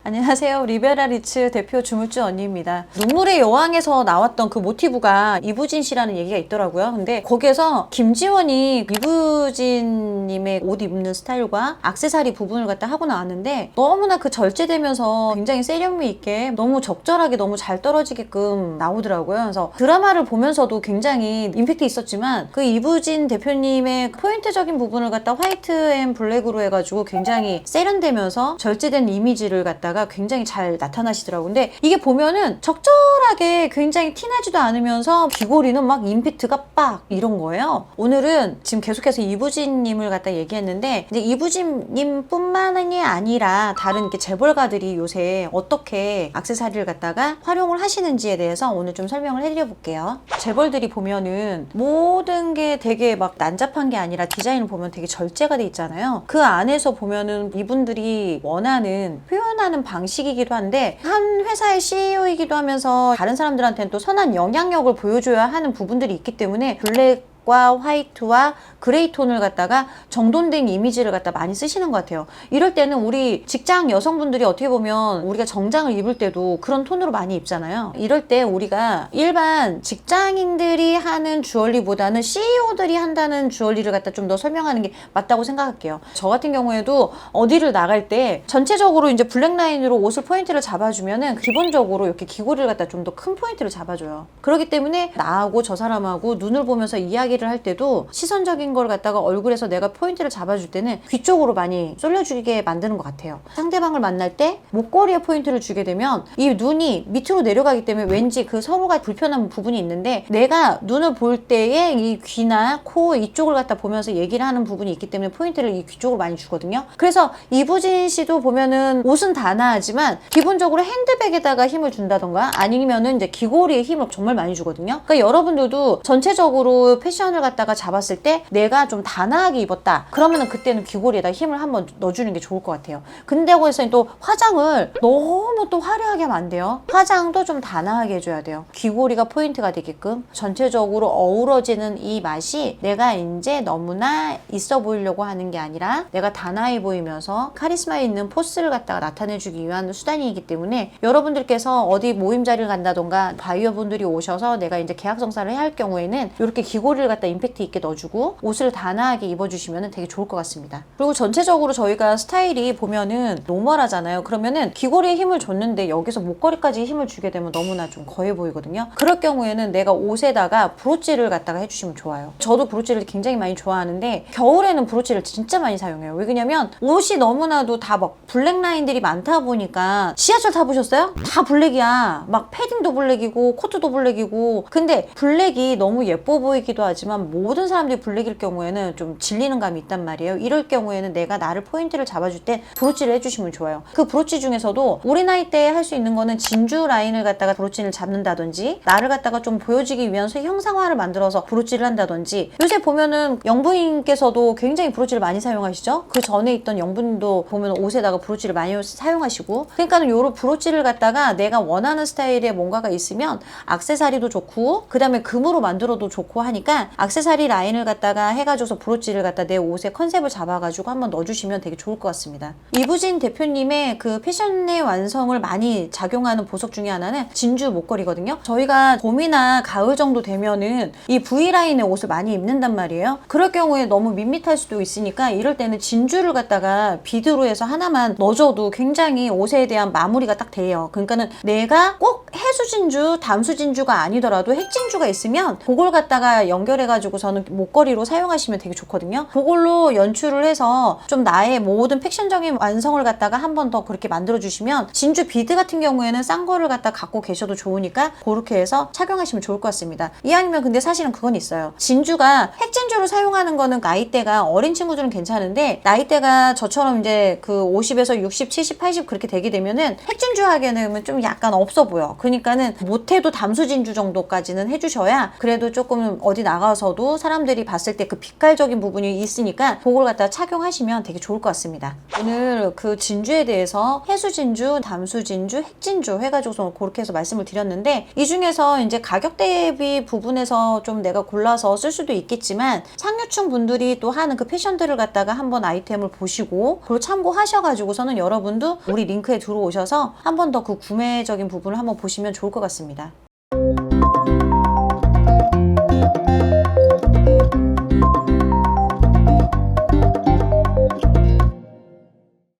안녕하세요. 리베라 리츠 대표 주물주 언니입니다. 눈물의 여왕에서 나왔던 그 모티브가 이부진 씨라는 얘기가 있더라고요. 근데 거기에서 김지원이 이부진 님의 옷 입는 스타일과 액세서리 부분을 갖다 하고 나왔는데 너무나 그 절제되면서 굉장히 세련미 있게 너무 적절하게 너무 잘 떨어지게끔 나오더라고요. 그래서 드라마를 보면서도 굉장히 임팩트 있었지만 그 이부진 대표님의 포인트적인 부분을 갖다 화이트 앤 블랙으로 해가지고 굉장히 세련되면서 절제된 이미지를 갖다가 굉장히 잘 나타나시더라고요. 근데 이게 보면은 적절하게 굉장히 티나지도 않으면서 귀걸이는 막 임팩트가 빡 이런 거예요. 오늘은 지금 계속해서 이부진님을 갖다 얘기했는데 이제 이부진님 뿐만이 아니라 다른 이렇게 재벌가들이 요새 어떻게 액세서리를 갖다가 활용을 하시는지에 대해서 오늘 좀 설명을 해드려 볼게요. 재벌들이 보면은 모든 게 되게 막 난잡한 게 아니라 디자인을 보면 되게 절제가 돼 있잖아요. 그 안에서 보면은 이분들이 원하는 표현하는 방식이기도 한데 한 회사의 CEO이기도 하면서 다른 사람들한테는 또 선한 영향력을 보여줘야 하는 부분들이 있기 때문에 블랙과 화이트와 그레이 톤을 갖다가 정돈된 이미지를 갖다 많이 쓰시는 것 같아요. 이럴 때는 우리 직장 여성분들이 어떻게 보면 우리가 정장을 입을 때도 그런 톤으로 많이 입잖아요. 이럴 때 우리가 일반 직장인들이 하는 주얼리보다는 CEO들이 한다는 주얼리를 갖다 좀 더 설명하는 게 맞다고 생각할게요. 저 같은 경우에도 어디를 나갈 때 전체적으로 이제 블랙 라인으로 옷을 포인트를 잡아주면은 기본적으로 이렇게 귀걸이를 갖다 좀 더 큰 포인트를 잡아줘요. 그렇기 때문에 나하고 저 사람하고 눈을 보면서 이야기를 할 때도 시선적인 걸 갖다가 얼굴에서 내가 포인트를 잡아줄 때는 귀 쪽으로 많이 쏠려주게 만드는 것 같아요. 상대방을 만날 때 목걸이에 포인트를 주게 되면 이 눈이 밑으로 내려가기 때문에 왠지 그 서로가 불편한 부분이 있는데 내가 눈을 볼 때에 이 귀나 코 이쪽을 갖다 보면서 얘기를 하는 부분이 있기 때문에 포인트를 이 귀 쪽으로 많이 주거든요. 그래서 이부진 씨도 보면은 옷은 단아하지만 기본적으로 핸드백에다가 힘을 준다던가 아니면은 이제 귀걸이에 힘을 정말 많이 주거든요. 그러니까 여러분들도 전체적으로 패션을 갖다가 잡았을 때 내가 좀 단아하게 입었다 그러면은 그때는 귀걸이에다 힘을 한번 넣어주는 게 좋을 것 같아요. 근데고 해서 또 화장을 너무 또 화려하게 하면 안 돼요. 화장도 좀 단아하게 해줘야 돼요. 귀걸이가 포인트가 되게끔 전체적으로 어우러지는 이 맛이 내가 이제 너무나 있어 보이려고 하는 게 아니라 내가 단아해 보이면서 카리스마 있는 포스를 갖다가 나타내주기 위한 수단이기 때문에 여러분들께서 어디 모임 자리를 간다던가 바이어분들이 오셔서 내가 이제 계약 성사를 해야 할 경우에는 이렇게 귀걸이를 갖다 임팩트 있게 넣어주고 옷을 단아하게 입어주시면 되게 좋을 것 같습니다. 그리고 전체적으로 저희가 스타일이 보면은 노멀하잖아요. 그러면은 귀걸이에 힘을 줬는데 여기서 목걸이까지 힘을 주게 되면 너무나 좀 거해 보이거든요. 그럴 경우에는 내가 옷에다가 브로치를 갖다가 해주시면 좋아요. 저도 브로치를 굉장히 많이 좋아하는데 겨울에는 브로치를 진짜 많이 사용해요. 왜 그러냐면 옷이 너무나도 다 막 블랙 라인들이 많다 보니까 지하철 타보셨어요? 다 블랙이야. 막 패딩도 블랙이고 코트도 블랙이고 근데 블랙이 너무 예뻐 보이기도 하지만 모든 사람들이 블랙일 경우에는 좀 질리는 감이 있단 말이에요. 이럴 경우에는 내가 나를 포인트를 잡아줄 때 브로치를 해주시면 좋아요. 그 브로치 중에서도 우리 나이 때 할 수 있는 거는 진주 라인을 갖다가 브로치를 잡는다든지 나를 갖다가 좀 보여주기 위한 형상화를 만들어서 브로치를 한다든지 요새 보면은 영부인께서도 굉장히 브로치를 많이 사용하시죠? 그 전에 있던 영분도 보면 옷에다가 브로치를 많이 사용하시고 그러니까는 요런 브로치를 갖다가 내가 원하는 스타일의 뭔가가 있으면 액세서리도 좋고 그 다음에 금으로 만들어도 좋고 하니까 액세서리 라인을 갖다가 해가지고서 브로치를 갖다 내 옷의 컨셉을 잡아가지고 한번 넣어주시면 되게 좋을 것 같습니다. 이부진 대표님의 그 패션의 완성을 많이 작용하는 보석 중에 하나는 진주 목걸이거든요. 저희가 봄이나 가을 정도 되면은 이 V라인의 옷을 많이 입는단 말이에요. 그럴 경우에 너무 밋밋할 수도 있으니까 이럴 때는 진주를 갖다가 비드로 해서 하나만 넣어줘도 굉장히 옷에 대한 마무리가 딱 돼요. 그러니까는 내가 꼭 해수진주, 담수진주가 아니더라도 핵진주가 있으면 그걸 갖다가 연결해가지고서는 목걸이로 사용하시면 되게 좋거든요. 그걸로 연출을 해서 좀 나의 모든 패션적인 완성을 갖다가 한 번 더 그렇게 만들어주시면 진주 비드 같은 경우에는 싼 거를 갖다 갖고 계셔도 좋으니까 그렇게 해서 착용하시면 좋을 것 같습니다. 이왕이면 근데 사실은 그건 있어요. 진주가 핵진주로 사용하는 거는 나이대가 어린 친구들은 괜찮은데 나이대가 저처럼 이제 그 50에서 60, 70, 80 그렇게 되게 되면은 핵진주 하게 되면 좀 약간 없어 보여. 그러니까는 못해도 담수진주 정도까지는 해주셔야 그래도 조금 어디 나가 나와서도 사람들이 봤을 때 그 빛깔적인 부분이 있으니까 그걸 갖다가 착용하시면 되게 좋을 것 같습니다. 오늘 그 진주에 대해서 해수진주, 담수진주, 핵진주 해가지고서 그렇게 해서 말씀을 드렸는데, 이 중에서 이제 가격 대비 부분에서 좀 내가 골라서 쓸 수도 있겠지만 상류층 분들이 또 하는 그 패션들을 갖다가 한번 아이템을 보시고 그걸 참고하셔가지고서는 여러분도 우리 링크에 들어오셔서 한 번 더 그 구매적인 부분을 한번 보시면 좋을 것 같습니다.